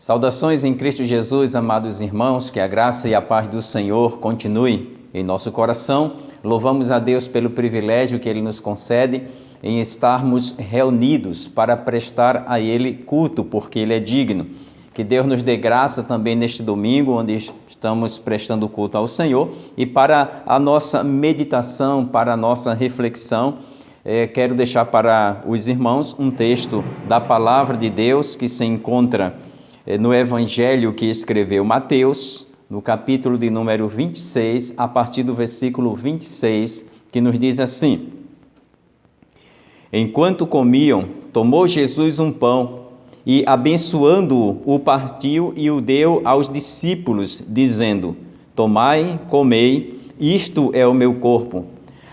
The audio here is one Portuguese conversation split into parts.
Saudações em Cristo Jesus, amados irmãos, que a graça e a paz do Senhor continue em nosso coração. Louvamos a Deus pelo privilégio que Ele nos concede em estarmos reunidos para prestar a Ele culto, porque Ele é digno. Que Deus nos dê graça também neste domingo, onde estamos prestando culto ao Senhor, e para a nossa meditação, para a nossa reflexão, quero deixar para os irmãos um texto da Palavra de Deus que se encontra no Evangelho que escreveu Mateus, no capítulo de número 26, a partir do versículo 26, que nos diz assim: Enquanto comiam, tomou Jesus um pão e, abençoando-o, o partiu e o deu aos discípulos, dizendo: Tomai, comei, isto é o meu corpo.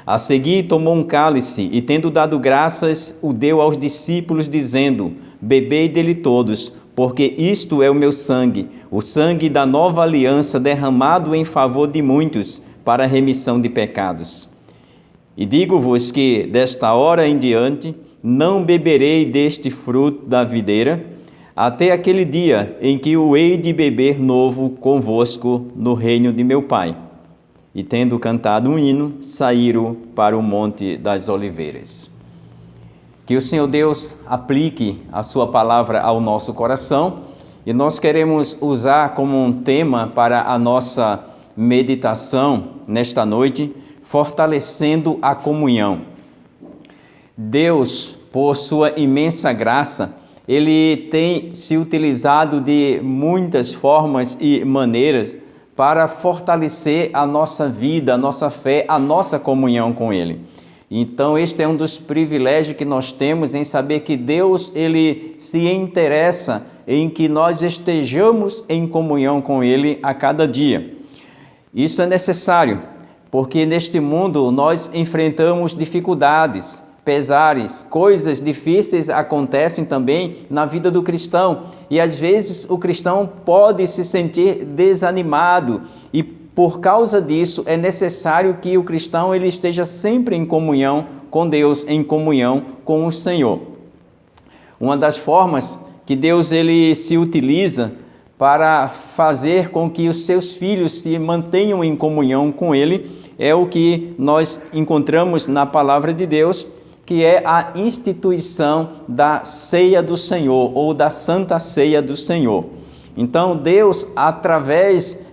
A seguir tomou um cálice e, tendo dado graças, o deu aos discípulos, dizendo: Bebei dele todos, porque isto é o meu sangue, o sangue da nova aliança derramado em favor de muitos para a remissão de pecados. E digo-vos que, desta hora em diante, não beberei deste fruto da videira, até aquele dia em que o hei de beber novo convosco no reino de meu Pai. E tendo cantado um hino, saíram para o Monte das Oliveiras. Que o Senhor Deus aplique a sua palavra ao nosso coração, e nós queremos usar como um tema para a nossa meditação nesta noite, fortalecendo a comunhão. Deus, por sua imensa graça, Ele tem se utilizado de muitas formas e maneiras para fortalecer a nossa vida, a nossa fé, a nossa comunhão com Ele. Então, este é um dos privilégios que nós temos em saber que Deus, Ele se interessa em que nós estejamos em comunhão com Ele a cada dia. Isso é necessário, porque neste mundo nós enfrentamos dificuldades, pesares, coisas difíceis acontecem também na vida do cristão. E às vezes o cristão pode se sentir desanimado e por causa disso, é necessário que o cristão ele esteja sempre em comunhão com Deus, em comunhão com o Senhor. Uma das formas que Deus ele se utiliza para fazer com que os seus filhos se mantenham em comunhão com Ele é o que nós encontramos na Palavra de Deus, que é a instituição da Ceia do Senhor ou da Santa Ceia do Senhor. Então, Deus, através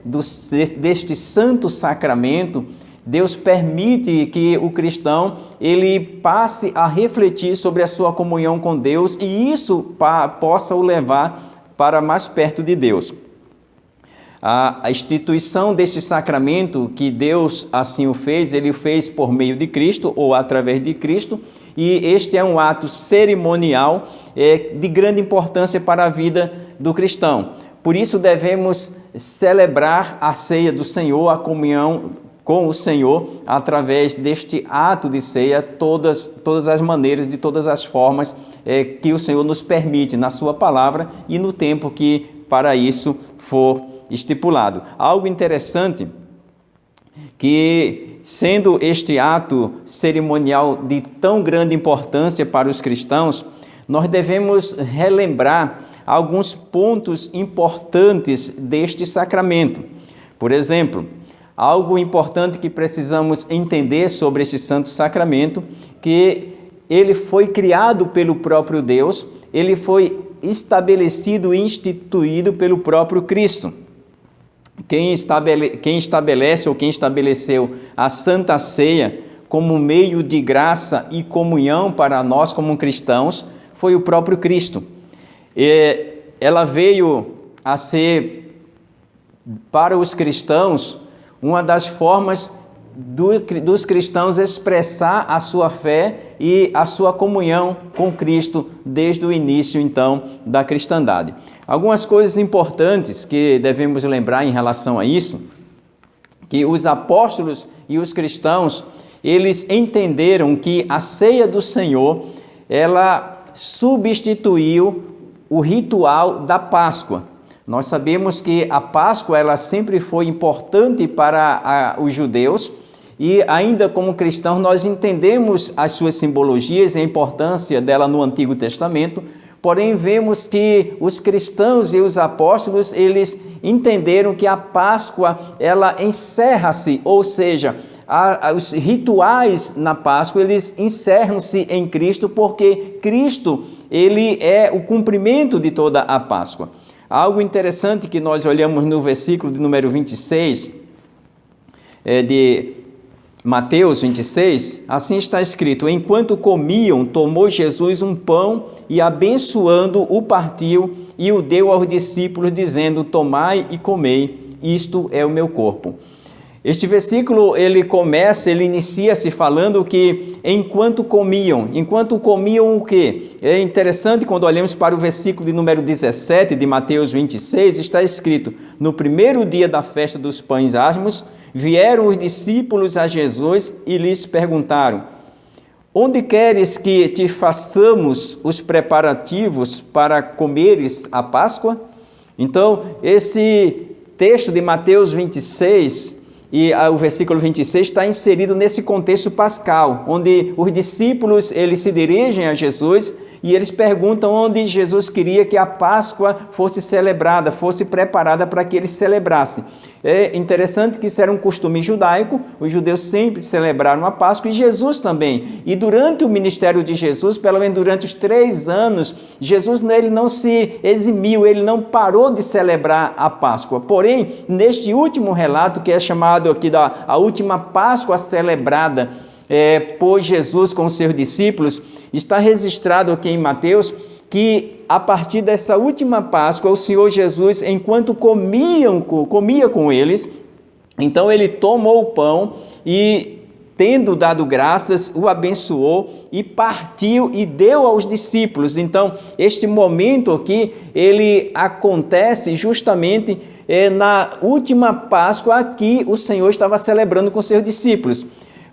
deste santo sacramento, Deus permite que o cristão ele passe a refletir sobre a sua comunhão com Deus e isso possa o levar para mais perto de Deus. A instituição deste sacramento, que Deus assim o fez, Ele o fez por meio de Cristo ou através de Cristo, e este é um ato cerimonial de grande importância para a vida do cristão. Por isso devemos celebrar a ceia do Senhor, a comunhão com o Senhor, através deste ato de ceia, todas as maneiras, de todas as formas que o Senhor nos permite na sua palavra e no tempo que para isso for estipulado. Algo interessante, que sendo este ato cerimonial de tão grande importância para os cristãos, nós devemos relembrar alguns pontos importantes deste sacramento. Por exemplo, algo importante que precisamos entender sobre este santo sacramento, que ele foi criado pelo próprio Deus, ele foi estabelecido e instituído pelo próprio Cristo. Quem estabelece ou quem estabeleceu a Santa Ceia como meio de graça e comunhão para nós como cristãos foi o próprio Cristo. Ela veio a ser, para os cristãos, uma das formas dos cristãos expressar a sua fé e a sua comunhão com Cristo desde o início, então, da cristandade. Algumas coisas importantes que devemos lembrar em relação a isso, que os apóstolos e os cristãos, eles entenderam que a ceia do Senhor, ela substituiu o ritual da Páscoa. Nós sabemos que a Páscoa ela sempre foi importante para os judeus e ainda como cristãos nós entendemos as suas simbologias e a importância dela no Antigo Testamento, Porém, vemos que os cristãos e os apóstolos, eles entenderam que a Páscoa, ela encerra-se, ou seja, os rituais na Páscoa, eles encerram-se em Cristo, porque Cristo, ele é o cumprimento de toda a Páscoa. Algo interessante que nós olhamos no versículo de número 26, de Mateus 26, assim está escrito: enquanto comiam, tomou Jesus um pão e, abençoando, o partiu e o deu aos discípulos, dizendo: tomai e comei, isto é o meu corpo. Este versículo, ele inicia-se falando que enquanto comiam o quê? É interessante quando olhamos para o versículo de número 17 de Mateus 26, está escrito: no primeiro dia da festa dos pães asmos, vieram os discípulos a Jesus e lhes perguntaram: onde queres que te façamos os preparativos para comeres a Páscoa? Então, esse texto de Mateus 26 e o versículo 26 está inserido nesse contexto pascal, onde os discípulos, eles se dirigem a Jesus e eles perguntam onde Jesus queria que a Páscoa fosse celebrada, fosse preparada para que eles celebrassem. É interessante que isso era um costume judaico, os judeus sempre celebraram a Páscoa e Jesus também. E durante o ministério de Jesus, pelo menos durante os 3 anos, Jesus ele não se eximiu, ele não parou de celebrar a Páscoa. Porém, neste último relato, que é chamado aqui a última Páscoa celebrada por Jesus com os seus discípulos, está registrado aqui em Mateus que a partir dessa última Páscoa, o Senhor Jesus, enquanto comia com eles, então ele tomou o pão e, tendo dado graças, o abençoou e partiu e deu aos discípulos. Então, este momento aqui, ele acontece justamente na última Páscoa que o Senhor estava celebrando com seus discípulos.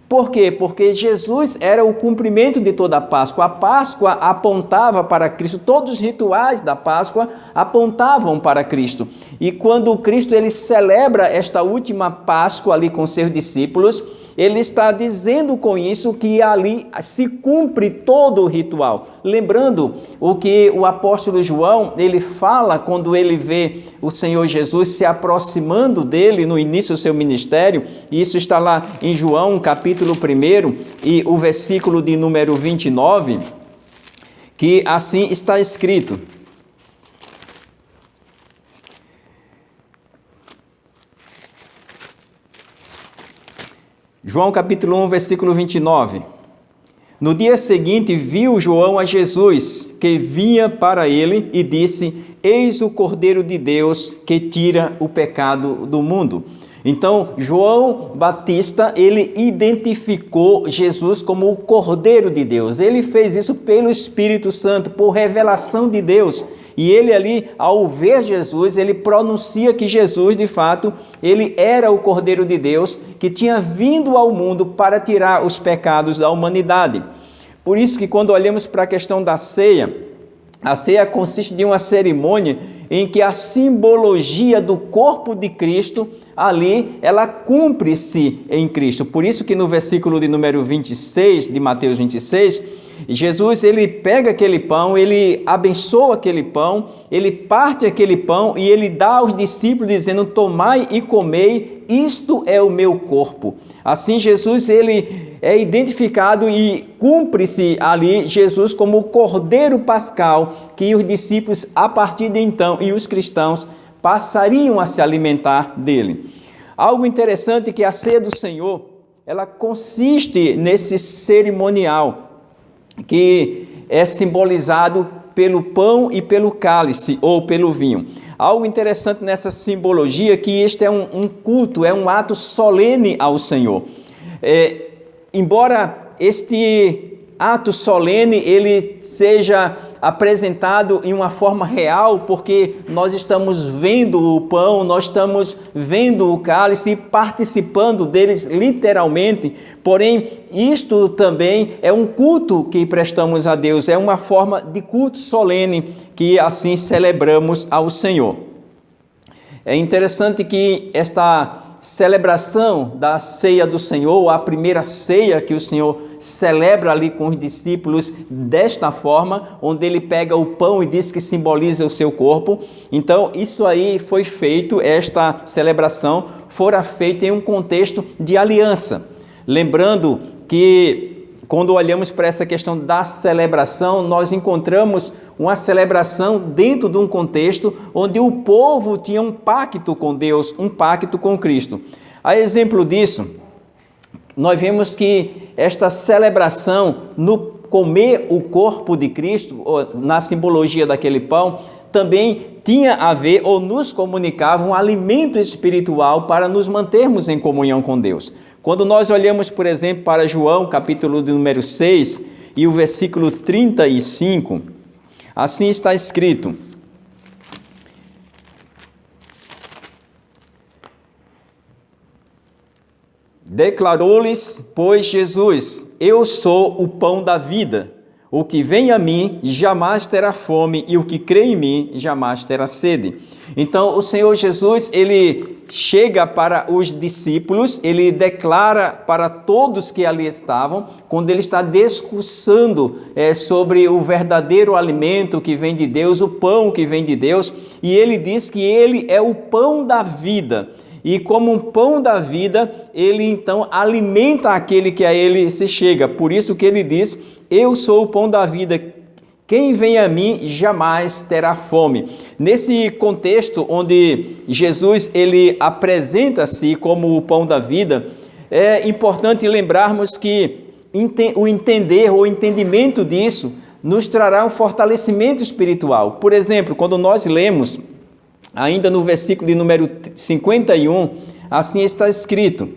Por quê? Porque Jesus era o cumprimento de toda a Páscoa. A Páscoa apontava para Cristo, todos os rituais da Páscoa apontavam para Cristo. E quando Cristo ele celebra esta última Páscoa ali com seus discípulos, ele está dizendo com isso que ali se cumpre todo o ritual. Lembrando o que o apóstolo João, ele fala quando ele vê o Senhor Jesus se aproximando dele no início do seu ministério, e isso está lá em João, capítulo 1, e o versículo de número 29, que assim está escrito: João capítulo 1, versículo 29. No dia seguinte viu João a Jesus, que vinha para ele, e disse: eis o Cordeiro de Deus que tira o pecado do mundo. Então, João Batista, ele identificou Jesus como o Cordeiro de Deus. Ele fez isso pelo Espírito Santo, por revelação de Deus. E ele ali, ao ver Jesus, ele pronuncia que Jesus, de fato, ele era o Cordeiro de Deus que tinha vindo ao mundo para tirar os pecados da humanidade. Por isso que quando olhamos para a questão da ceia, a ceia consiste de uma cerimônia em que a simbologia do corpo de Cristo, ali, ela cumpre-se em Cristo. Por isso que no versículo de número 26, de Mateus 26, Jesus, ele pega aquele pão, ele abençoa aquele pão, ele parte aquele pão e ele dá aos discípulos dizendo: tomai e comei, isto é o meu corpo. Assim, Jesus, ele é identificado e cumpre-se ali Jesus como o Cordeiro Pascal, que os discípulos, a partir de então, e os cristãos, passariam a se alimentar dele. Algo interessante é que a ceia do Senhor, ela consiste nesse cerimonial, que é simbolizado pelo pão e pelo cálice, ou pelo vinho. Algo interessante nessa simbologia é que este é um culto, é um ato solene ao Senhor. Embora este ato solene ele seja apresentado em uma forma real, porque nós estamos vendo o pão, nós estamos vendo o cálice e participando deles literalmente, porém isto também é um culto que prestamos a Deus, é uma forma de culto solene que assim celebramos ao Senhor. É interessante que esta celebração da ceia do Senhor, a primeira ceia que o Senhor celebra ali com os discípulos desta forma, onde ele pega o pão e diz que simboliza o seu corpo. Então, isso aí foi feito, esta celebração fora feita em um contexto de aliança. Lembrando que quando olhamos para essa questão da celebração, nós encontramos uma celebração dentro de um contexto onde o povo tinha um pacto com Deus, um pacto com Cristo. A exemplo disso, nós vemos que esta celebração no comer o corpo de Cristo, na simbologia daquele pão, também tinha a ver ou nos comunicava um alimento espiritual para nos mantermos em comunhão com Deus. Quando nós olhamos, por exemplo, para João, capítulo de número 6, e o versículo 35, assim está escrito: declarou-lhes, pois, Jesus: eu sou o pão da vida. O que vem a mim jamais terá fome, e o que crê em mim jamais terá sede. Então, o Senhor Jesus, ele chega para os discípulos, ele declara para todos que ali estavam, quando ele está discursando sobre o verdadeiro alimento que vem de Deus, o pão que vem de Deus, e ele diz que ele é o pão da vida. E como um pão da vida, ele então alimenta aquele que a ele se chega. Por isso que ele diz: eu sou o pão da vida, quem vem a mim jamais terá fome. Nesse contexto onde Jesus ele apresenta-se como o pão da vida, é importante lembrarmos que o entender ou o entendimento disso nos trará um fortalecimento espiritual. Por exemplo, quando nós lemos ainda no versículo de número 51, assim está escrito: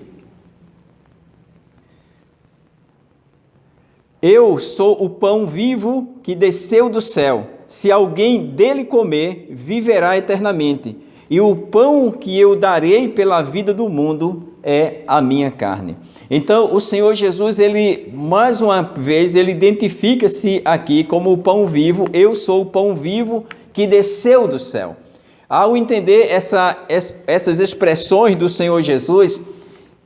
eu sou o pão vivo que desceu do céu. Se alguém dele comer, viverá eternamente. E o pão que eu darei pela vida do mundo é a minha carne. Então, o Senhor Jesus, ele, mais uma vez, ele identifica-se aqui como o pão vivo. Eu sou o pão vivo que desceu do céu. Ao entender essas expressões do Senhor Jesus,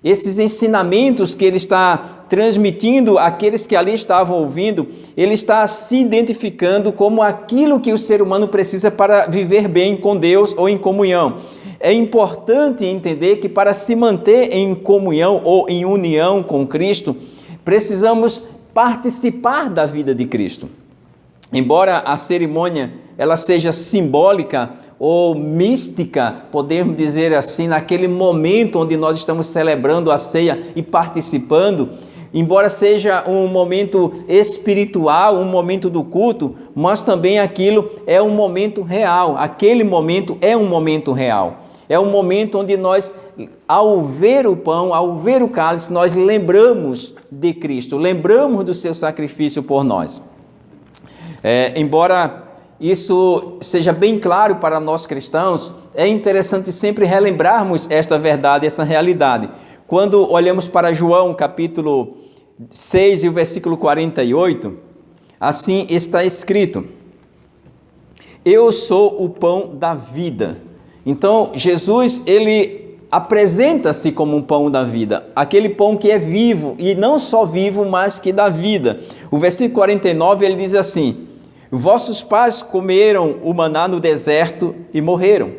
esses ensinamentos que ele está transmitindo àqueles que ali estavam ouvindo, ele está se identificando como aquilo que o ser humano precisa para viver bem com Deus ou em comunhão. É importante entender que para se manter em comunhão ou em união com Cristo, precisamos participar da vida de Cristo. Embora a cerimônia ela seja simbólica ou mística, podemos dizer assim, naquele momento onde nós estamos celebrando a ceia e participando, embora seja um momento espiritual, um momento do culto, mas também aquilo é um momento real, aquele momento é um momento real. É um momento onde nós, ao ver o pão, ao ver o cálice, nós lembramos de Cristo, lembramos do seu sacrifício por nós. Embora isso seja bem claro para nós cristãos, é interessante sempre relembrarmos esta verdade, essa realidade. Quando olhamos para João capítulo 6 e o versículo 48, assim está escrito: eu sou o pão da vida. Então, Jesus, ele apresenta-se como um pão da vida, aquele pão que é vivo, e não só vivo, mas que dá vida. O versículo 49, ele diz assim: vossos pais comeram o maná no deserto e morreram.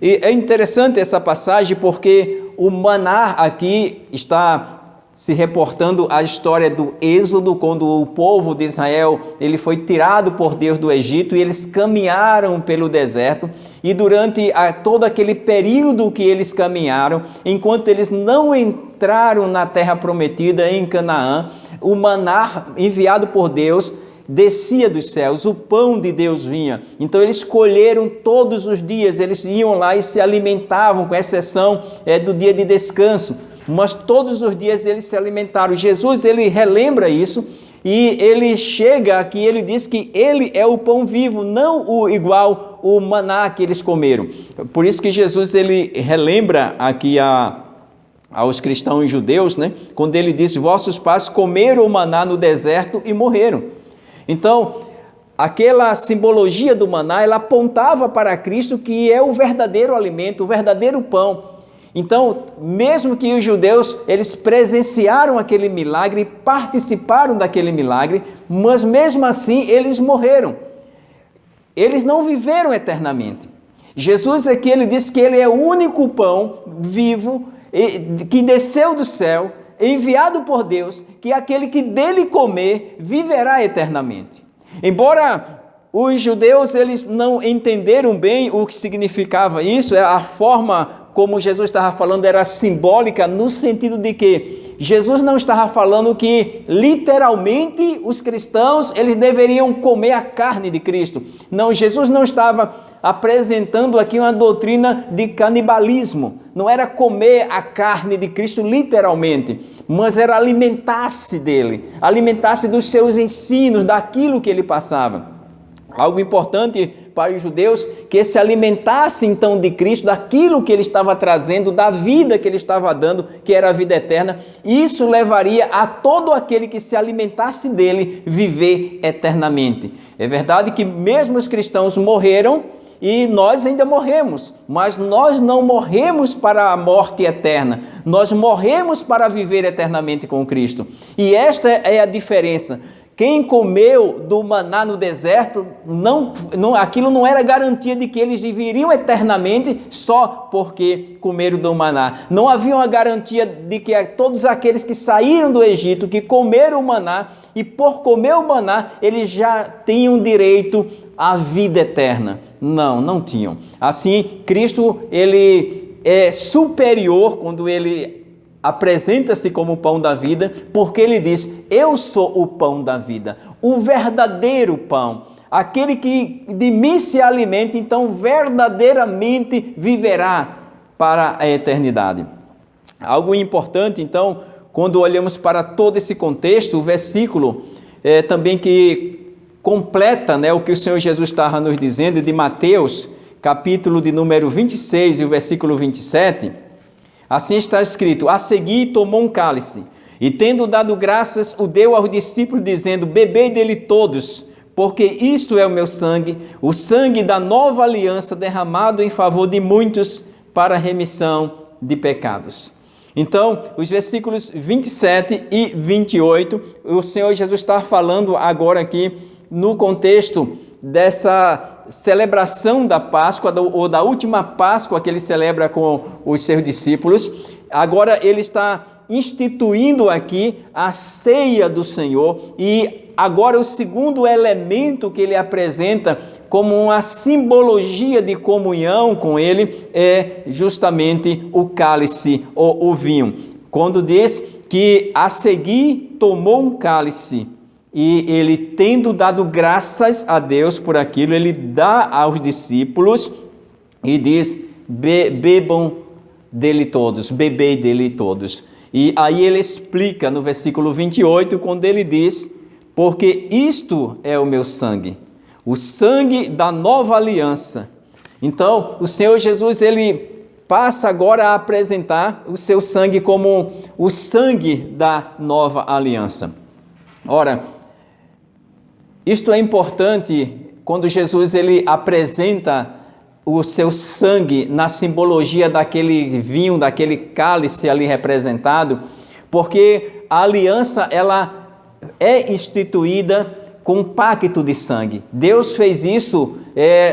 E é interessante essa passagem porque o maná aqui está se reportando a história do Êxodo, quando o povo de Israel ele foi tirado por Deus do Egito e eles caminharam pelo deserto. E durante todo aquele período que eles caminharam, enquanto eles não entraram na terra prometida em Canaã, o maná enviado por Deus descia dos céus, o pão de Deus vinha. Então eles colheram todos os dias, eles iam lá e se alimentavam, com exceção do dia de descanso, mas todos os dias eles se alimentaram. Jesus, ele relembra isso e ele chega aqui, ele diz que ele é o pão vivo, não o igual o maná que eles comeram. Por isso que Jesus, ele relembra aqui aos cristãos judeus, né? Quando ele disse: vossos pais comeram o maná no deserto e morreram. Então, aquela simbologia do maná, ela apontava para Cristo, que é o verdadeiro alimento, o verdadeiro pão. Então, mesmo que os judeus, eles presenciaram aquele milagre, participaram daquele milagre, mas mesmo assim eles morreram. Eles não viveram eternamente. Jesus aqui, ele diz que ele é o único pão vivo que desceu do céu, enviado por Deus, que aquele que dele comer viverá eternamente. Embora os judeus, eles não entenderam bem o que significava isso, a forma como Jesus estava falando era simbólica, no sentido de que Jesus não estava falando que literalmente os cristãos eles deveriam comer a carne de Cristo. Não, Jesus não estava apresentando aqui uma doutrina de canibalismo. Não era comer a carne de Cristo literalmente, mas era alimentar-se dele, alimentar-se dos seus ensinos, daquilo que ele passava. Algo importante para os judeus, que se alimentasse então de Cristo, daquilo que ele estava trazendo, da vida que ele estava dando, que era a vida eterna. Isso levaria a todo aquele que se alimentasse dele viver eternamente. É verdade que mesmo os cristãos morreram e nós ainda morremos, mas nós não morremos para a morte eterna, nós morremos para viver eternamente com Cristo. E esta é a diferença. Quem comeu do maná no deserto, aquilo não era garantia de que eles viveriam eternamente só porque comeram do maná. Não havia uma garantia de que todos aqueles que saíram do Egito, que comeram o maná, e por comer o maná, eles já tinham direito à vida eterna. Não tinham. Assim, Cristo, ele é superior quando ele apresenta-se como o pão da vida, porque ele diz: eu sou o pão da vida, o verdadeiro pão, aquele que de mim se alimenta, então verdadeiramente viverá para a eternidade. Algo importante, então, quando olhamos para todo esse contexto, o versículo também que completa, o que o Senhor Jesus estava nos dizendo, de Mateus, capítulo de número 26 e o versículo 27, assim está escrito: a seguir tomou um cálice, e tendo dado graças, o deu aos discípulos, dizendo: bebei dele todos, porque isto é o meu sangue, o sangue da nova aliança, derramado em favor de muitos para a remissão de pecados. Então, os versículos 27 e 28, o Senhor Jesus está falando agora aqui no contexto dessa celebração da Páscoa, ou da última Páscoa que ele celebra com os seus discípulos. Agora ele está instituindo aqui a ceia do Senhor, e agora o segundo elemento que ele apresenta como uma simbologia de comunhão com ele é justamente o cálice ou o vinho. Quando diz que a seguir tomou um cálice, e ele, tendo dado graças a Deus por aquilo, ele dá aos discípulos e diz: bebam dele todos, bebei dele todos. E aí ele explica no versículo 28, quando ele diz: porque isto é o meu sangue, o sangue da nova aliança. Então, o Senhor Jesus, ele passa agora a apresentar o seu sangue como o sangue da nova aliança. Ora, isto é importante quando Jesus ele apresenta o seu sangue na simbologia daquele vinho, daquele cálice ali representado, porque a aliança ela é instituída com um pacto de sangue. Deus fez isso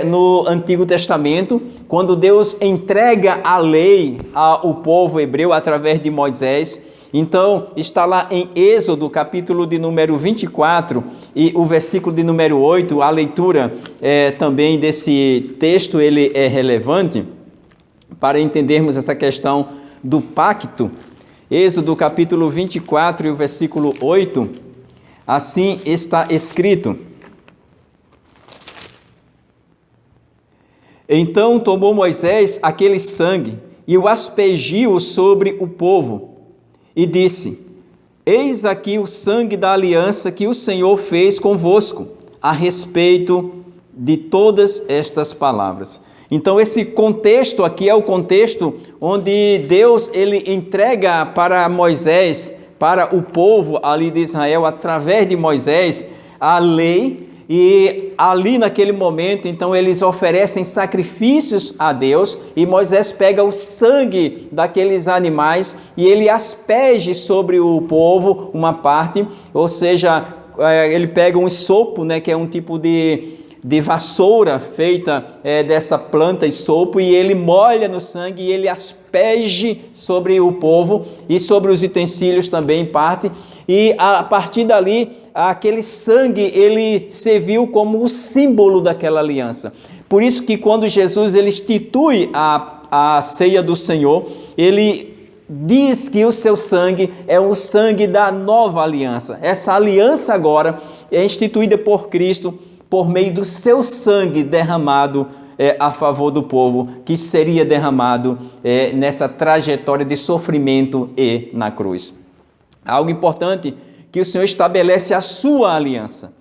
no Antigo Testamento, quando Deus entrega a lei ao povo hebreu através de Moisés. Então, está lá em Êxodo, capítulo de número 24 e o versículo de número 8, a leitura também desse texto, ele é relevante para entendermos essa questão do pacto. Êxodo, capítulo 24 e o versículo 8, assim está escrito: então tomou Moisés aquele sangue e o aspergiu sobre o povo, e disse: eis aqui o sangue da aliança que o Senhor fez convosco, a respeito de todas estas palavras. Então esse contexto aqui é o contexto onde Deus ele entrega para Moisés, para o povo ali de Israel, através de Moisés, a lei, E ali naquele momento, então, eles oferecem sacrifícios a Deus, e Moisés pega o sangue daqueles animais e ele asperge sobre o povo uma parte, ou seja, ele pega um isopo, né, que é um tipo de vassoura feita dessa planta isopo, e ele molha no sangue e ele asperge sobre o povo e sobre os utensílios também em parte, e a partir dali aquele sangue ele serviu como o símbolo daquela aliança. Por isso que quando Jesus ele institui a ceia do Senhor, ele diz que o seu sangue é o sangue da nova aliança. Essa aliança agora é instituída por Cristo por meio do seu sangue derramado a favor do povo, que seria derramado nessa trajetória de sofrimento e na cruz. Algo importante, que o Senhor estabelece a sua aliança.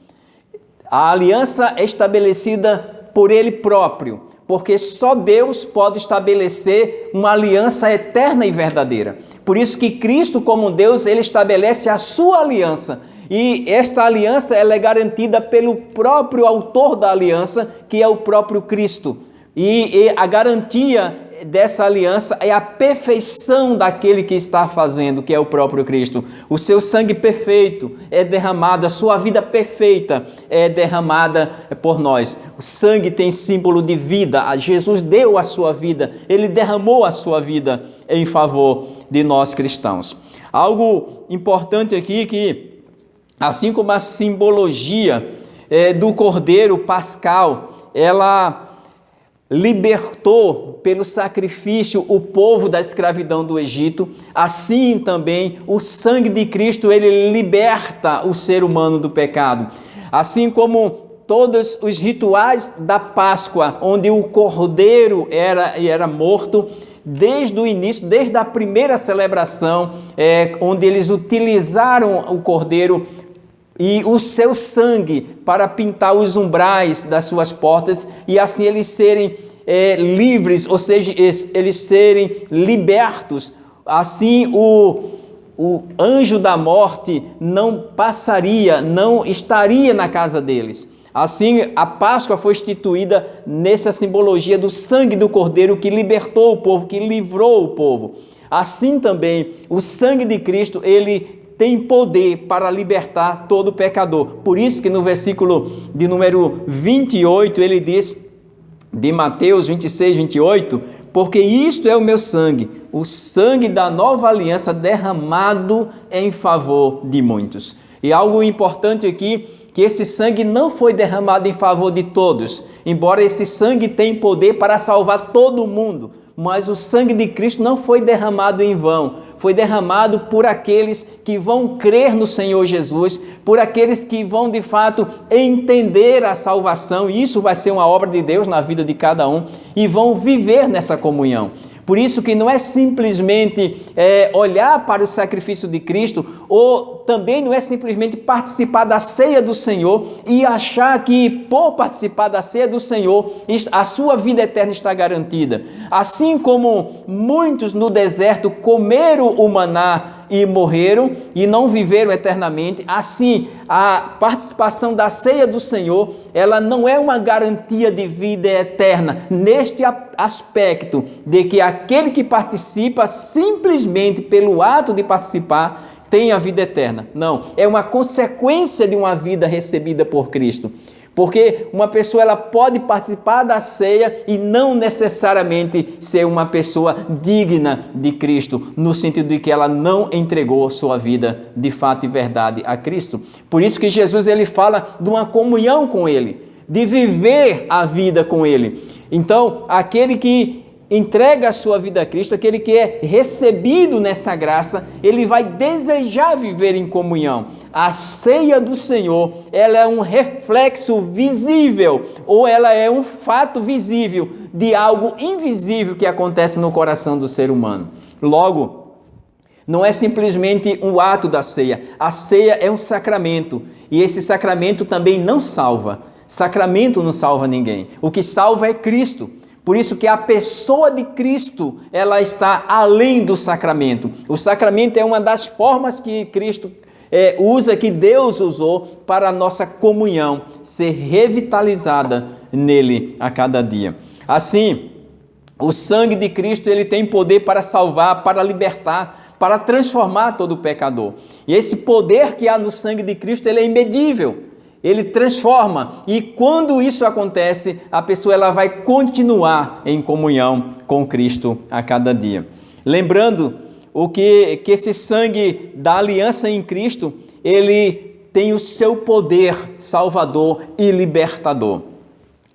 A aliança é estabelecida por Ele próprio, porque só Deus pode estabelecer uma aliança eterna e verdadeira. Por isso que Cristo, como Deus, Ele estabelece a sua aliança. E esta aliança ela é garantida pelo próprio autor da aliança, que é o próprio Cristo. E a garantia dessa aliança é a perfeição daquele que está fazendo, que é o próprio Cristo. O seu sangue perfeito é derramado, a sua vida perfeita é derramada por nós. O sangue tem símbolo de vida. Jesus deu a sua vida, Ele derramou a sua vida em favor de nós cristãos. Algo importante aqui que, assim como a simbologia do Cordeiro Pascal, ela libertou pelo sacrifício o povo da escravidão do Egito, assim também o sangue de Cristo ele liberta o ser humano do pecado. Assim como todos os rituais da Páscoa, onde o cordeiro era morto, desde o início, desde a primeira celebração, onde eles utilizaram o cordeiro e o seu sangue para pintar os umbrais das suas portas, e assim eles serem livres, ou seja, eles serem libertos. Assim o anjo da morte não passaria, não estaria na casa deles. Assim a Páscoa foi instituída nessa simbologia do sangue do Cordeiro que libertou o povo, que livrou o povo. Assim também o sangue de Cristo, ele tem poder para libertar todo pecador. Por isso que no versículo de número 28, ele diz, de Mateus 26, 28, porque isto é o meu sangue, o sangue da nova aliança derramado em favor de muitos. E algo importante aqui, que esse sangue não foi derramado em favor de todos, embora esse sangue tenha poder para salvar todo mundo, mas o sangue de Cristo não foi derramado em vão, foi derramado por aqueles que vão crer no Senhor Jesus, por aqueles que vão de fato entender a salvação, e isso vai ser uma obra de Deus na vida de cada um, e vão viver nessa comunhão. Por isso que não é simplesmente olhar para o sacrifício de Cristo, ou também não é simplesmente participar da ceia do Senhor e achar que por participar da ceia do Senhor, a sua vida eterna está garantida. Assim como muitos no deserto comeram o maná e morreram e não viveram eternamente, assim a participação da ceia do Senhor, ela não é uma garantia de vida eterna, neste aspecto de que aquele que participa simplesmente pelo ato de participar tem a vida eterna. Não, é uma consequência de uma vida recebida por Cristo. Porque uma pessoa ela pode participar da ceia e não necessariamente ser uma pessoa digna de Cristo, no sentido de que ela não entregou sua vida de fato e verdade a Cristo. Por isso que Jesus ele fala de uma comunhão com Ele, de viver a vida com Ele. Então, aquele que entrega a sua vida a Cristo, aquele que é recebido nessa graça, ele vai desejar viver em comunhão. A ceia do Senhor, ela é um reflexo visível, ou ela é um fato visível de algo invisível que acontece no coração do ser humano. Logo, não é simplesmente um ato da ceia. A ceia é um sacramento, e esse sacramento também não salva. Sacramento não salva ninguém. O que salva é Cristo. Por isso que a pessoa de Cristo, ela está além do sacramento. O sacramento é uma das formas que Cristo usa, que Deus usou para a nossa comunhão ser revitalizada nele a cada dia. Assim, o sangue de Cristo, ele tem poder para salvar, para libertar, para transformar todo pecador. E esse poder que há no sangue de Cristo, ele é imedível. Ele transforma, e quando isso acontece, a pessoa ela vai continuar em comunhão com Cristo a cada dia. Lembrando que esse sangue da aliança em Cristo, ele tem o seu poder salvador e libertador.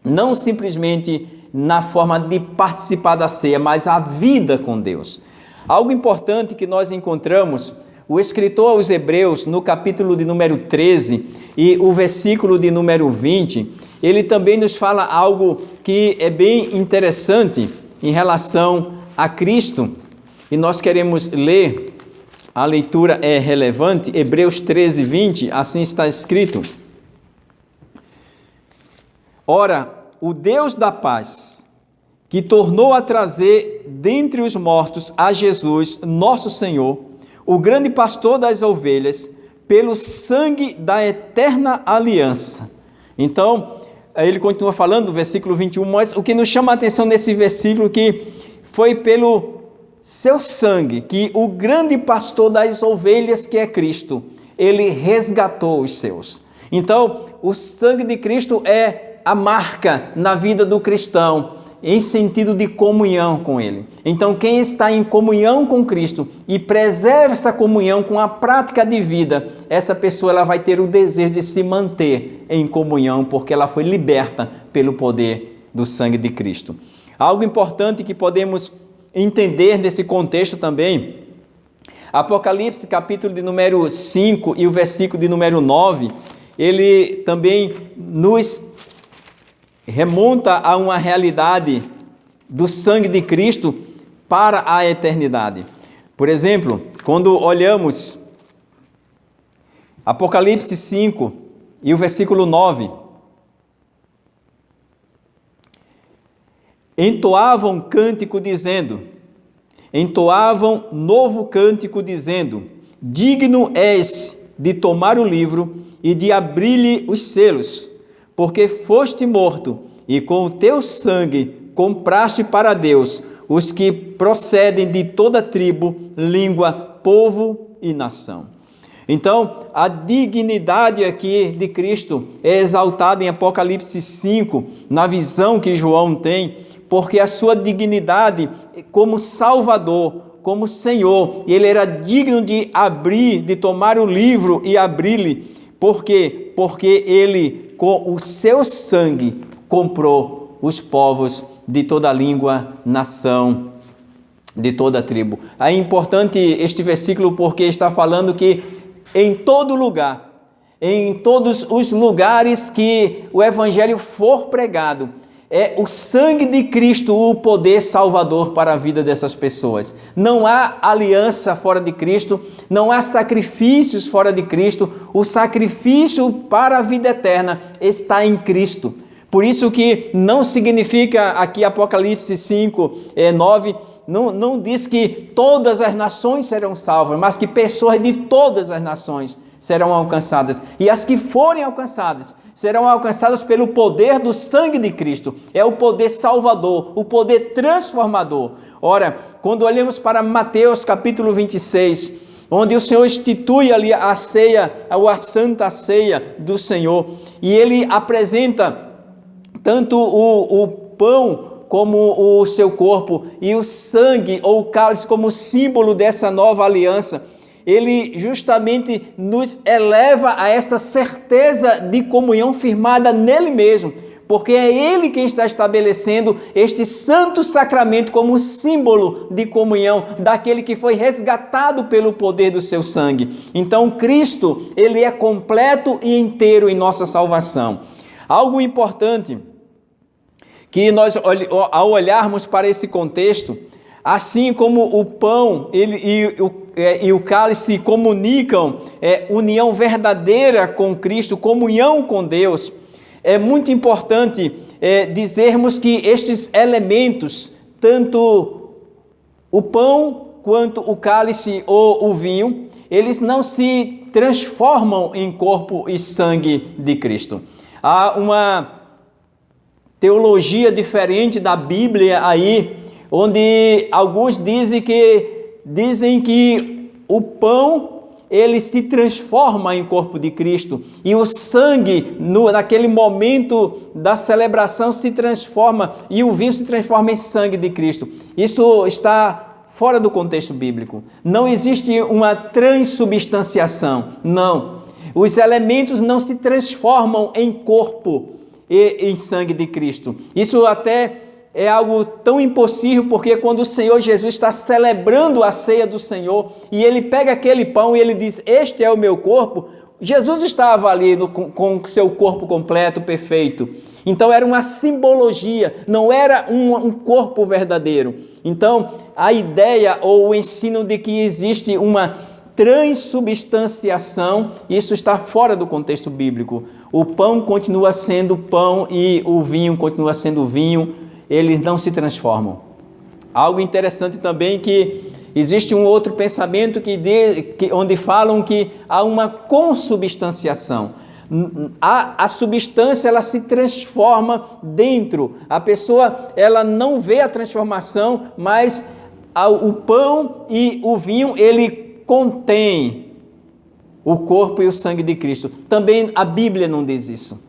Não simplesmente na forma de participar da ceia, mas a vida com Deus. Algo importante que nós encontramos, o escritor aos Hebreus, no capítulo de número 13 e o versículo de número 20, ele também nos fala algo que é bem interessante em relação a Cristo. E nós queremos ler, a leitura é relevante, Hebreus 13, 20, assim está escrito: Ora, o Deus da paz, que tornou a trazer dentre os mortos a Jesus, nosso Senhor, o grande pastor das ovelhas, pelo sangue da eterna aliança. Então, ele continua falando no versículo 21, mas o que nos chama a atenção nesse versículo, que foi pelo seu sangue, que o grande pastor das ovelhas, que é Cristo, ele resgatou os seus. Então, o sangue de Cristo é a marca na vida do cristão, em sentido de comunhão com Ele. Então, quem está em comunhão com Cristo e preserva essa comunhão com a prática de vida, essa pessoa ela vai ter o desejo de se manter em comunhão, porque ela foi liberta pelo poder do sangue de Cristo. Algo importante que podemos entender nesse contexto também, Apocalipse, capítulo de número 5 e o versículo de número 9, ele também nos remonta a uma realidade do sangue de Cristo para a eternidade. Por exemplo, quando olhamos Apocalipse 5 e o versículo 9, entoavam novo cântico dizendo, digno és de tomar o livro e de abrir-lhe os selos, porque foste morto, e com o teu sangue compraste para Deus os que procedem de toda tribo, língua, povo e nação. Então, a dignidade aqui de Cristo é exaltada em Apocalipse 5, na visão que João tem, porque a sua dignidade como Salvador, como Senhor, ele era digno de abrir, de tomar o livro e abrir-lhe. Por quê? Porque ele, com o seu sangue, comprou os povos de toda língua, nação, de toda tribo. É importante este versículo porque está falando que em todo lugar, em todos os lugares que o evangelho for pregado, é o sangue de Cristo o poder salvador para a vida dessas pessoas. Não há aliança fora de Cristo, não há sacrifícios fora de Cristo. O sacrifício para a vida eterna está em Cristo. Por isso que não significa aqui Apocalipse 5, 9, não diz que todas as nações serão salvas, mas que pessoas de todas as nações serão alcançadas. E as que forem alcançadas, serão alcançadas pelo poder do sangue de Cristo. É o poder salvador, o poder transformador. Ora, quando olhamos para Mateus capítulo 26, onde o Senhor institui ali a ceia, a santa ceia do Senhor, e ele apresenta tanto o pão como o seu corpo, e o sangue ou o cálice como símbolo dessa nova aliança, ele justamente nos eleva a esta certeza de comunhão firmada nele mesmo, porque é ele quem está estabelecendo este santo sacramento como símbolo de comunhão daquele que foi resgatado pelo poder do seu sangue. Então Cristo, ele é completo e inteiro em nossa salvação. Algo importante que nós, ao olharmos para esse contexto, assim como o pão e o cálice se comunicam união verdadeira com Cristo, comunhão com Deus, é muito importante dizermos que estes elementos, tanto o pão quanto o cálice ou o vinho, eles não se transformam em corpo e sangue de Cristo. Há uma teologia diferente da Bíblia aí, onde alguns dizem que o pão ele se transforma em corpo de Cristo e o sangue naquele momento da celebração se transforma e o vinho se transforma em sangue de Cristo. Isso está fora do contexto bíblico. Não existe uma transubstanciação, não. Os elementos não se transformam em corpo e em sangue de Cristo. Isso até é algo tão impossível, porque quando o Senhor Jesus está celebrando a ceia do Senhor e ele pega aquele pão e ele diz, este é o meu corpo, Jesus estava ali com o seu corpo completo, perfeito. Então era uma simbologia, não era um corpo verdadeiro. Então a ideia ou o ensino de que existe uma transubstanciação, isso está fora do contexto bíblico. O pão continua sendo pão e o vinho continua sendo vinho, eles não se transformam. Algo interessante também que existe um outro pensamento onde falam que há uma consubstanciação. A substância ela se transforma dentro. A pessoa ela não vê a transformação, mas o pão e o vinho ele contém o corpo e o sangue de Cristo. Também a Bíblia não diz isso.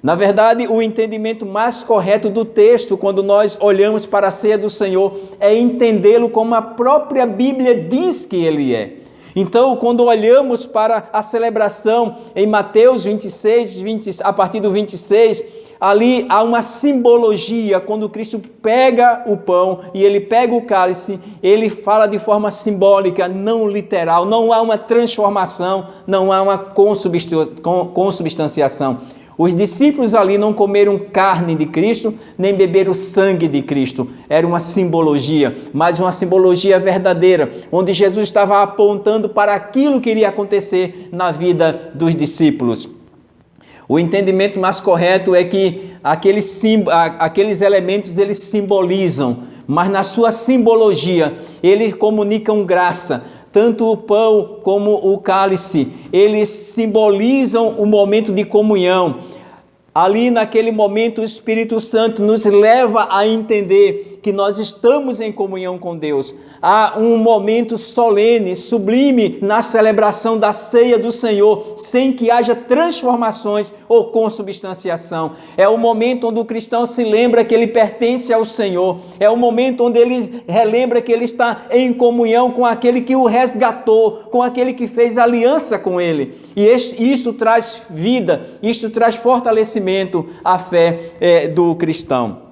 Na verdade, o entendimento mais correto do texto, quando nós olhamos para a ceia do Senhor, é entendê-lo como a própria Bíblia diz que ele é. Então, quando olhamos para a celebração em Mateus 26, a partir do 26, ali há uma simbologia. Quando Cristo pega o pão e ele pega o cálice, ele fala de forma simbólica, não literal. Não há uma transformação, não há uma consubstanciação. Os discípulos ali não comeram carne de Cristo, nem beberam sangue de Cristo. Era uma simbologia, mas uma simbologia verdadeira, onde Jesus estava apontando para aquilo que iria acontecer na vida dos discípulos. O entendimento mais correto é que aqueles elementos eles simbolizam, mas na sua simbologia eles comunicam graça. Tanto o pão como o cálice, eles simbolizam o momento de comunhão. Ali naquele momento o Espírito Santo nos leva a entender que nós estamos em comunhão com Deus. Há um momento solene, sublime na celebração da ceia do Senhor, sem que haja transformações ou consubstanciação. É o momento onde o cristão se lembra que ele pertence ao Senhor. É o momento onde ele relembra que ele está em comunhão com aquele que o resgatou, com aquele que fez aliança com ele. E isso traz vida, isso traz fortalecimento à fé do cristão.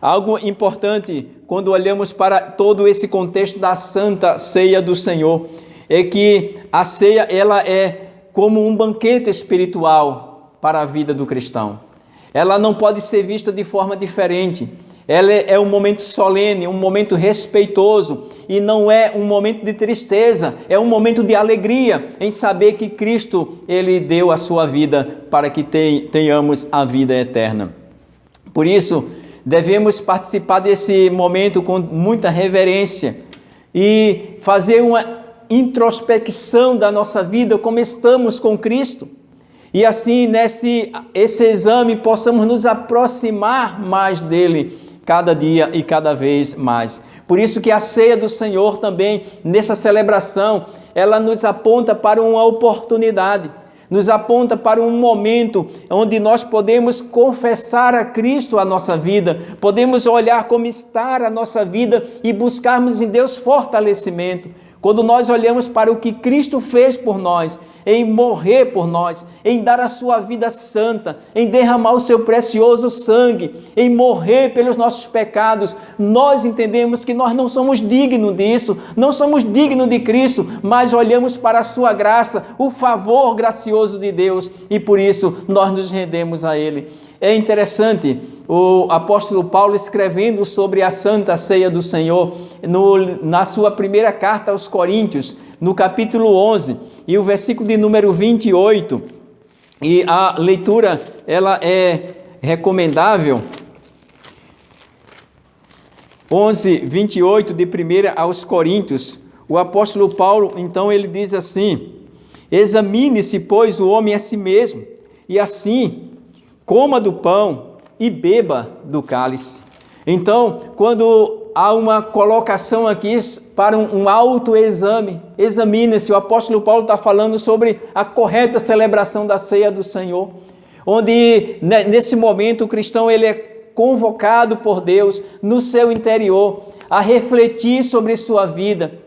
Algo importante quando olhamos para todo esse contexto da Santa Ceia do Senhor é que a ceia ela é como um banquete espiritual para a vida do cristão. Ela não pode ser vista de forma diferente. Ela é um momento solene, um momento respeitoso e não é um momento de tristeza, é um momento de alegria em saber que Cristo ele deu a sua vida para que tenhamos a vida eterna. Por isso, devemos participar desse momento com muita reverência e fazer uma introspecção da nossa vida, como estamos com Cristo. E assim, nesse exame, possamos nos aproximar mais dele cada dia e cada vez mais. Por isso que a ceia do Senhor também, nessa celebração, ela nos aponta para uma oportunidade. Nos aponta para um momento onde nós podemos confessar a Cristo a nossa vida, podemos olhar como está a nossa vida e buscarmos em Deus fortalecimento. Quando nós olhamos para o que Cristo fez por nós, em morrer por nós, em dar a sua vida santa, em derramar o seu precioso sangue, em morrer pelos nossos pecados, nós entendemos que nós não somos dignos disso, não somos dignos de Cristo, mas olhamos para a sua graça, o favor gracioso de Deus e por isso nós nos rendemos a Ele. É interessante o apóstolo Paulo escrevendo sobre a Santa Ceia do Senhor na sua primeira carta aos Coríntios, no capítulo 11 e o versículo de número 28, e a leitura ela é recomendável. 11, 28 de 1 aos Coríntios, o apóstolo Paulo, então ele diz assim: Examine-se, pois, o homem a si mesmo, e assim coma do pão e beba do cálice. Então, quando há uma colocação aqui para um autoexame, examine-se. O apóstolo Paulo está falando sobre a correta celebração da ceia do Senhor, onde nesse momento o cristão ele é convocado por Deus no seu interior a refletir sobre sua vida.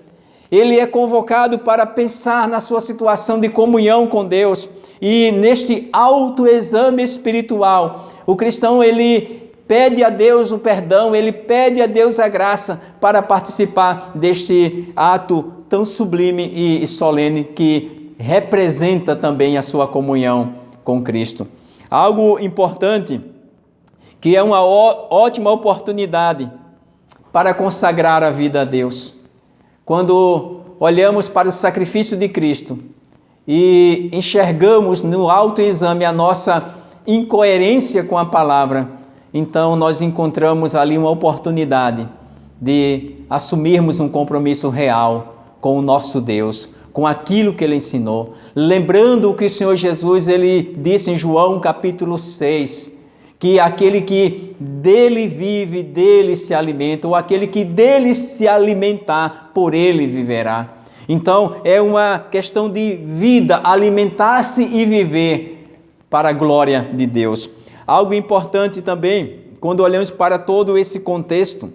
Ele é convocado para pensar na sua situação de comunhão com Deus. E neste autoexame espiritual, o cristão ele pede a Deus o perdão, ele pede a Deus a graça para participar deste ato tão sublime e solene que representa também a sua comunhão com Cristo. Algo importante, que é uma ótima oportunidade para consagrar a vida a Deus. Quando olhamos para o sacrifício de Cristo e enxergamos no autoexame a nossa incoerência com a palavra, então nós encontramos ali uma oportunidade de assumirmos um compromisso real com o nosso Deus, com aquilo que Ele ensinou. Lembrando o que o Senhor Jesus ele disse em João capítulo 6, que aquele que dele vive, dele se alimenta, ou aquele que dele se alimentar, por ele viverá. Então, é uma questão de vida, alimentar-se e viver para a glória de Deus. Algo importante também, quando olhamos para todo esse contexto,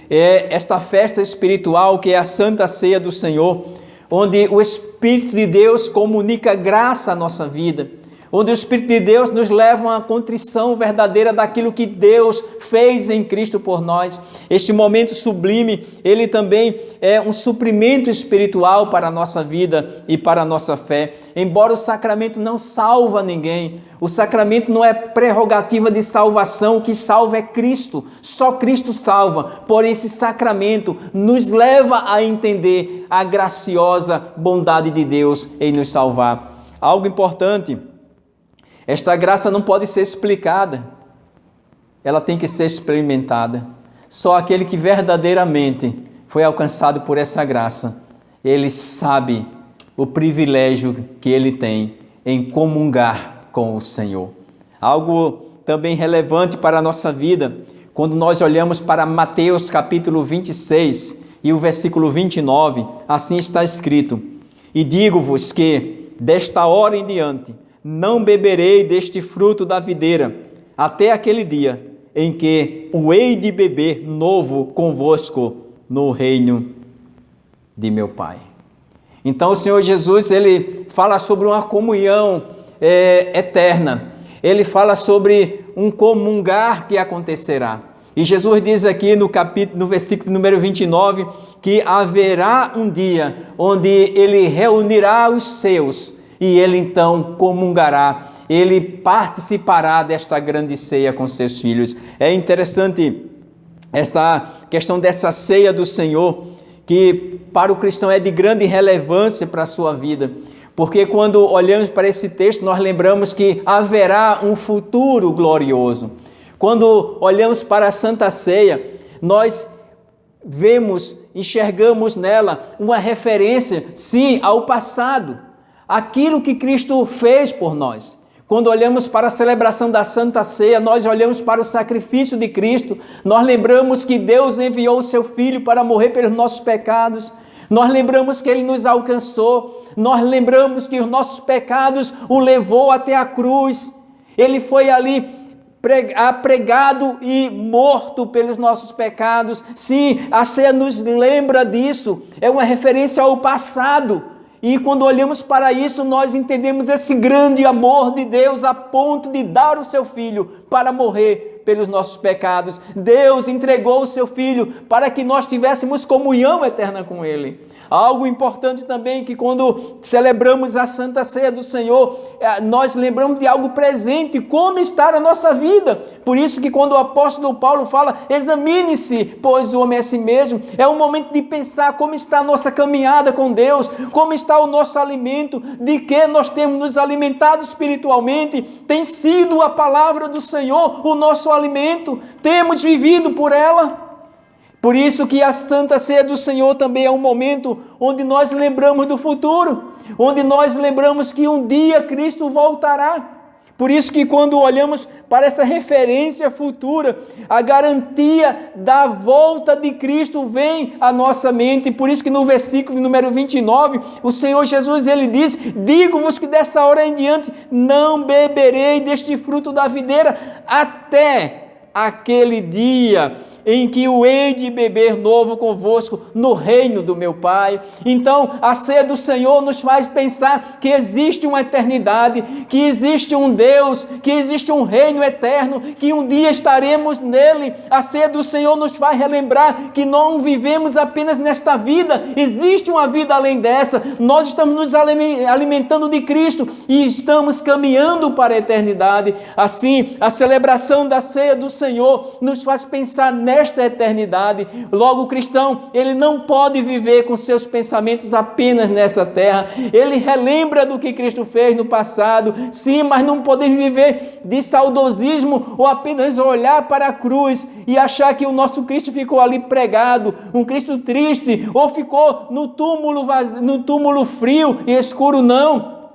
é esta festa espiritual que é a Santa Ceia do Senhor, onde o Espírito de Deus comunica graça à nossa vida, onde o Espírito de Deus nos leva a uma contrição verdadeira daquilo que Deus fez em Cristo por nós. Este momento sublime, ele também é um suprimento espiritual para a nossa vida e para a nossa fé. Embora o sacramento não salva ninguém, o sacramento não é prerrogativa de salvação, o que salva é Cristo, só Cristo salva. Porém, esse sacramento nos leva a entender a graciosa bondade de Deus em nos salvar. Algo importante, esta graça não pode ser explicada, ela tem que ser experimentada. Só aquele que verdadeiramente foi alcançado por essa graça, ele sabe o privilégio que ele tem em comungar com o Senhor. Algo também relevante para a nossa vida, quando nós olhamos para Mateus capítulo 26 e o versículo 29, assim está escrito: e digo-vos que desta hora em diante não beberei deste fruto da videira, até aquele dia em que o hei de beber novo convosco no reino de meu Pai. Então o Senhor Jesus, ele fala sobre uma comunhão eterna, ele fala sobre um comungar que acontecerá. E Jesus diz aqui no versículo número 29, que haverá um dia onde ele reunirá os seus, e ele então comungará, ele participará desta grande ceia com seus filhos. É interessante esta questão dessa ceia do Senhor, que para o cristão é de grande relevância para a sua vida, porque quando olhamos para esse texto, nós lembramos que haverá um futuro glorioso. Quando olhamos para a Santa Ceia, nós enxergamos nela uma referência, sim, ao passado, aquilo que Cristo fez por nós. Quando olhamos para a celebração da Santa Ceia, nós olhamos para o sacrifício de Cristo, nós lembramos que Deus enviou o seu Filho para morrer pelos nossos pecados, nós lembramos que Ele nos alcançou, nós lembramos que os nossos pecados o levou até a cruz, Ele foi ali pregado e morto pelos nossos pecados. Sim, a ceia nos lembra disso, é uma referência ao passado. E quando olhamos para isso, nós entendemos esse grande amor de Deus a ponto de dar o seu Filho para morrer pelos nossos pecados. Deus entregou o seu Filho para que nós tivéssemos comunhão eterna com Ele. Algo importante também, que quando celebramos a Santa Ceia do Senhor, nós lembramos de algo presente, como está a nossa vida. Por isso que quando o apóstolo Paulo fala, examine-se, pois o homem é a si mesmo, é um momento de pensar como está a nossa caminhada com Deus, como está o nosso alimento, de que nós temos nos alimentado espiritualmente, tem sido a palavra do Senhor o nosso alimento, temos vivido por ela. Por isso que a Santa Ceia do Senhor também é um momento onde nós lembramos do futuro. onde nós lembramos que um dia Cristo voltará. Por isso que quando olhamos para essa referência futura, a garantia da volta de Cristo vem à nossa mente. Por isso que no versículo número 29, o Senhor Jesus, ele diz: digo-vos que dessa hora em diante não beberei deste fruto da videira, até aquele dia em que o hei de beber novo convosco no reino do meu Pai. Então, a ceia do Senhor nos faz pensar que existe uma eternidade, que existe um Deus, que existe um reino eterno, que um dia estaremos nele. A ceia do Senhor nos faz relembrar que não vivemos apenas nesta vida, existe uma vida além dessa. Nós estamos nos alimentando de Cristo e estamos caminhando para a eternidade. Assim, a celebração da ceia do Senhor nos faz pensar nesta eternidade. Logo, o cristão, ele não pode viver com seus pensamentos apenas nessa terra. Ele relembra do que Cristo fez no passado, sim, mas não podemos viver de saudosismo ou apenas olhar para a cruz e achar que o nosso Cristo ficou ali pregado, um Cristo triste, ou ficou no túmulo vazio, no túmulo frio e escuro. Não.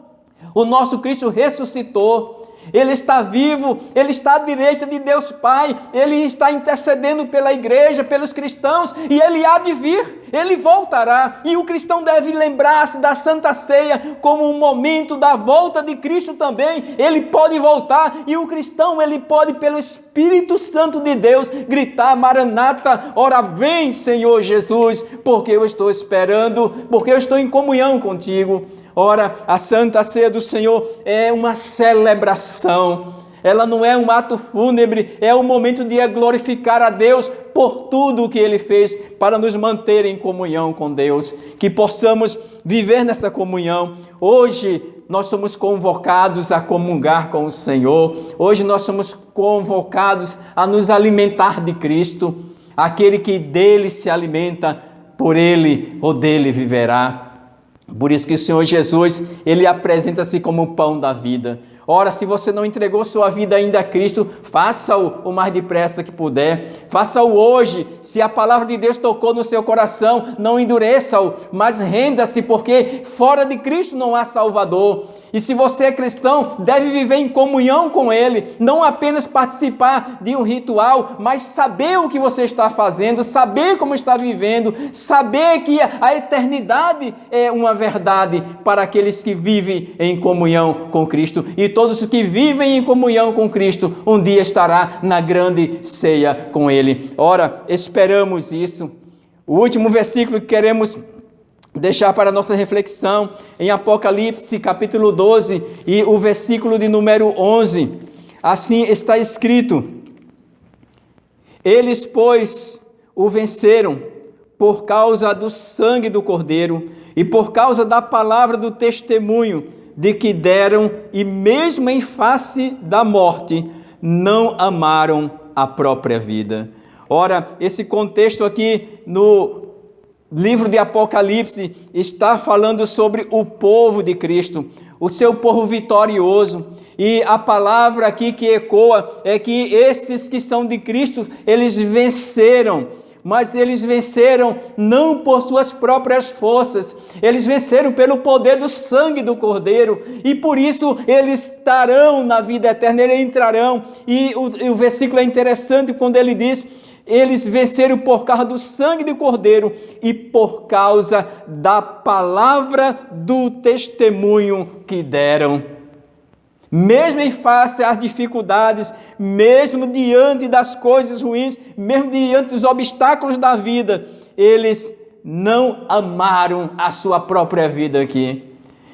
O nosso Cristo ressuscitou. Ele está vivo, Ele está à direita de Deus Pai, Ele está intercedendo pela igreja, pelos cristãos, e Ele há de vir, Ele voltará. E o cristão deve lembrar-se da Santa Ceia como um momento da volta de Cristo também. Ele pode voltar, e o cristão, ele pode, pelo Espírito Santo de Deus, gritar: Maranata, ora vem, Senhor Jesus, porque eu estou esperando, porque eu estou em comunhão contigo. Ora, a Santa Ceia do Senhor é uma celebração, ela não é um ato fúnebre, é um momento de glorificar a Deus por tudo o que Ele fez para nos manter em comunhão com Deus, que possamos viver nessa comunhão. Hoje nós somos convocados a comungar com o Senhor, hoje nós somos convocados a nos alimentar de Cristo. Aquele que dele se alimenta, por ele ou dele viverá. Por isso que o Senhor Jesus, Ele apresenta-se como o pão da vida. Ora, se você não entregou sua vida ainda a Cristo, faça-o o mais depressa que puder. Faça-o hoje. Se a palavra de Deus tocou no seu coração, não endureça-o, mas renda-se, porque fora de Cristo não há Salvador. E se você é cristão, deve viver em comunhão com Ele, não apenas participar de um ritual, mas saber o que você está fazendo, saber como está vivendo, saber que a eternidade é uma verdade para aqueles que vivem em comunhão com Cristo. E todos os que vivem em comunhão com Cristo, um dia estará na grande ceia com Ele. Ora, esperamos isso. O último versículo que queremos deixar para a nossa reflexão, em Apocalipse capítulo 12 e o versículo de número 11, assim está escrito: eles, pois, o venceram por causa do sangue do Cordeiro e por causa da palavra do testemunho de que deram, e mesmo em face da morte, não amaram a própria vida. Ora, esse contexto aqui no livro de Apocalipse está falando sobre o povo de Cristo, o seu povo vitorioso. E a palavra aqui que ecoa é que esses que são de Cristo, eles venceram, mas eles venceram não por suas próprias forças, eles venceram pelo poder do sangue do Cordeiro, e por isso eles estarão na vida eterna, eles entrarão. E o versículo é interessante quando ele diz: eles venceram por causa do sangue do Cordeiro e por causa da palavra do testemunho que deram. Mesmo em face às dificuldades, mesmo diante das coisas ruins, mesmo diante dos obstáculos da vida, eles não amaram a sua própria vida aqui.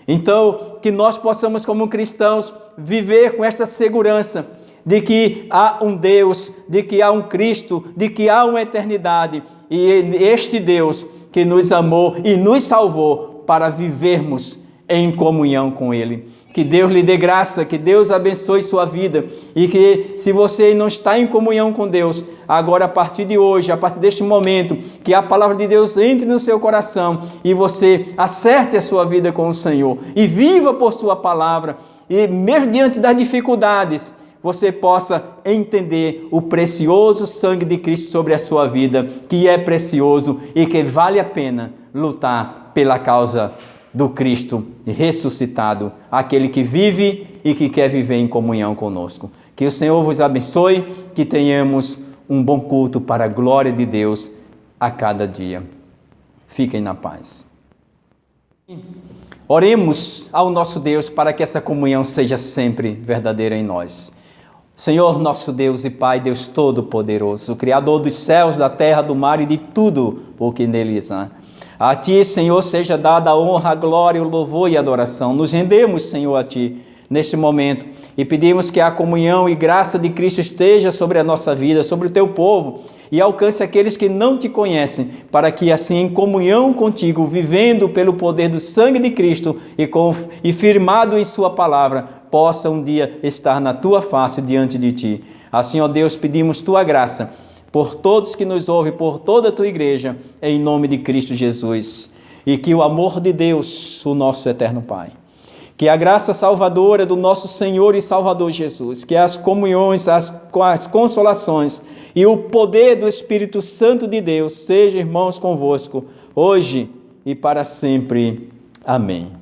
Então, que nós possamos, como cristãos, viver com esta segurança de que há um Deus, de que há um Cristo, de que há uma eternidade, e este Deus que nos amou e nos salvou para vivermos em comunhão com Ele. Que Deus lhe dê graça, que Deus abençoe sua vida, e que, se você não está em comunhão com Deus, agora, a partir de hoje, a partir deste momento, que a palavra de Deus entre no seu coração e você acerte a sua vida com o Senhor e viva por sua palavra, e mesmo diante das dificuldades, você possa entender o precioso sangue de Cristo sobre a sua vida, que é precioso e que vale a pena lutar pela causa do Cristo ressuscitado, aquele que vive e que quer viver em comunhão conosco. Que o Senhor vos abençoe, que tenhamos um bom culto para a glória de Deus a cada dia. Fiquem na paz. Oremos ao nosso Deus para que essa comunhão seja sempre verdadeira em nós. Senhor, nosso Deus e Pai, Deus Todo-Poderoso, Criador dos céus, da terra, do mar e de tudo o que neles há. A Ti, Senhor, seja dada a honra, a glória, o louvor e a adoração. Nos rendemos, Senhor, a Ti neste momento e pedimos que a comunhão e graça de Cristo esteja sobre a nossa vida, sobre o Teu povo e alcance aqueles que não Te conhecem, para que assim, em comunhão contigo, vivendo pelo poder do sangue de Cristo e firmado em Sua palavra, possa um dia estar na Tua face diante de Ti. Assim, ó Deus, pedimos Tua graça por todos que nos ouvem, por toda a Tua igreja, em nome de Cristo Jesus. E que o amor de Deus, o nosso eterno Pai, que a graça salvadora do nosso Senhor e Salvador Jesus, que as comunhões, as consolações e o poder do Espírito Santo de Deus seja, irmãos, convosco, hoje e para sempre. Amém.